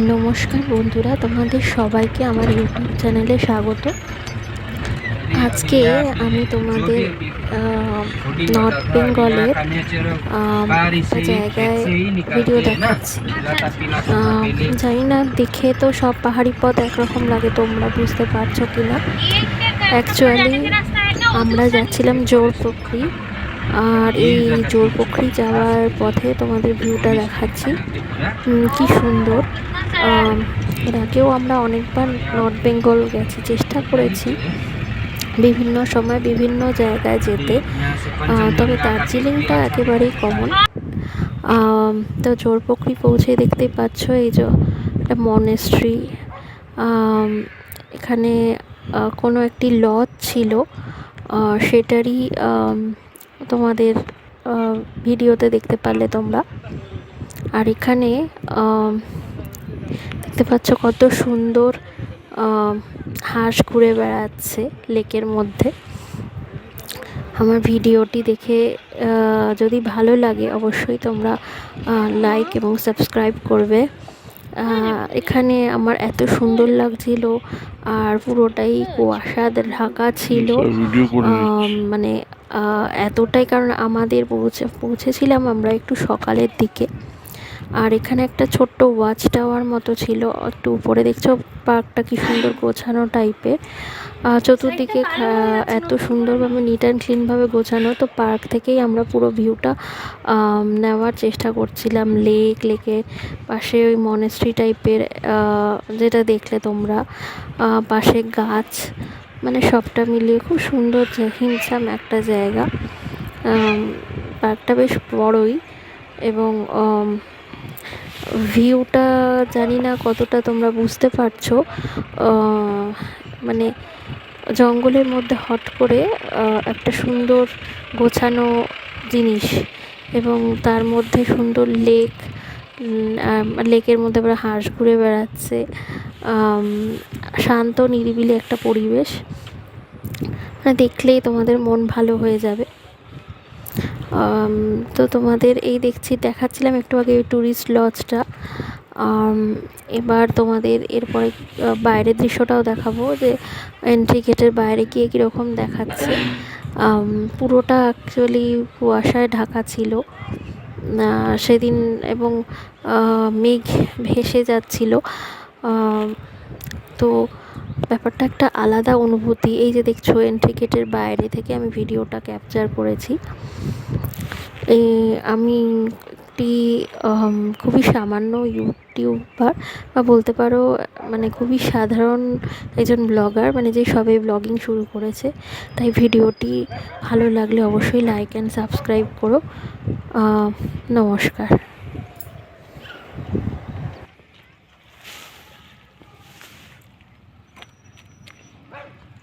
নমস্কার বন্ধুরা, তোমাদের সবাইকে আমার ইউটিউব চ্যানেলে স্বাগত। আজকে আমি তোমাদের নর্থ বেঙ্গলের একটা জায়গায় ভিডিও দেখাচ্ছি। জানি না, দেখে তো সব পাহাড়ি পথ একরকম লাগে, তোমরা বুঝতে পারছো কি না। অ্যাকচুয়ালি আমরা যাচ্ছিলাম জোরপোখরি, আর এই জোরপোখরি যাওয়ার পথে তোমাদের ভিউটা দেখাচ্ছি। কি সুন্দর। এর আগেও আমরা অনেকবার নর্থ বেঙ্গল গেছি, চেষ্টা করেছি বিভিন্ন সময় বিভিন্ন জায়গায় যেতে, তবে দার্জিলিংটা একেবারেই কমন। তো জোরপোখরি পৌঁছে দেখতেই পাচ্ছ এই যে একটা মনেস্ট্রি। এখানে কোনো একটি লজ ছিল, সেটারই তোমাদের ভিডিওতে দেখতে পারলে তোমরা। আর এখানে দেখতে পাচ্ছ কত সুন্দর হাঁস ঘুরে বেড়াচ্ছে লেকের মধ্যে। আমার ভিডিওটি দেখে যদি ভালো লাগে অবশ্যই তোমরা লাইক এবং সাবস্ক্রাইব করবে। এখানে আমার এত সুন্দর লাগছিল, আর পুরোটাই কুয়াশাতে ঢাকা ছিল। মানে এতটাই, কারণ আমাদের পৌঁছেছিলাম আমরা একটু সকালের দিকে। আর এখানে একটা ছোট্ট ওয়াচ টাওয়ার মতো ছিল একটু উপরে, দেখছো পার্কটা কি সুন্দর গোছানো টাইপের। চতুর্দিকে এত সুন্দরভাবে নিট অ্যান্ড ক্লিনভাবে গোছানো। তো পার্ক থেকেই আমরা পুরো ভিউটা নেওয়ার চেষ্টা করছিলাম। লেকের পাশে ওই মনেস্ট্রি টাইপের যেটা দেখলে তোমরা, পাশে গাছ, মানে সবটা মিলিয়ে খুব সুন্দর হিমসাম একটা জায়গা। পার্কটা বেশ বড়ই, এবং ভিউটা জানি না কতটা তোমরা বুঝতে পারছো। মানে জঙ্গলের মধ্যে হট করে একটা সুন্দর গোছানো জিনিস, এবং তার মধ্যে সুন্দর লেকের মধ্যে আবার হাঁস ঘুরে বেড়াচ্ছে। শান্ত নিরিবিলি একটা পরিবেশ, মানে দেখলেই তোমাদের মন ভালো হয়ে যাবে। তো তোমাদের দেখাচ্ছিলাম একটু আগে ওই ট্যুরিস্ট লজটা। এবার তোমাদের এরপরে বাইরের দৃশ্যটাও দেখাবো, যে এন্ট্রি গেটের বাইরে গিয়ে কীরকম দেখাচ্ছে। পুরোটা অ্যাকচুয়ালি কুয়াশায় ঢাকা ছিল সেদিন, এবং মেঘ ভেসে যাচ্ছিল। তো ব্যাপারটা একটা আলাদা অনুভূতি। এই যে দেখছো এন্ট্রি গেটের বাইরে থেকে আমি ভিডিওটা ক্যাপচার করেছি। আমি একটি খুবই সামান্য ইউটিউবার, বা বলতে পারো মানে খুবই সাধারণ একজন ব্লগার, মানে যে সবে ব্লগিং শুরু করেছে। তাই ভিডিওটি ভালো লাগলে অবশ্যই লাইক অ্যান্ড সাবস্ক্রাইব করো। নমস্কার।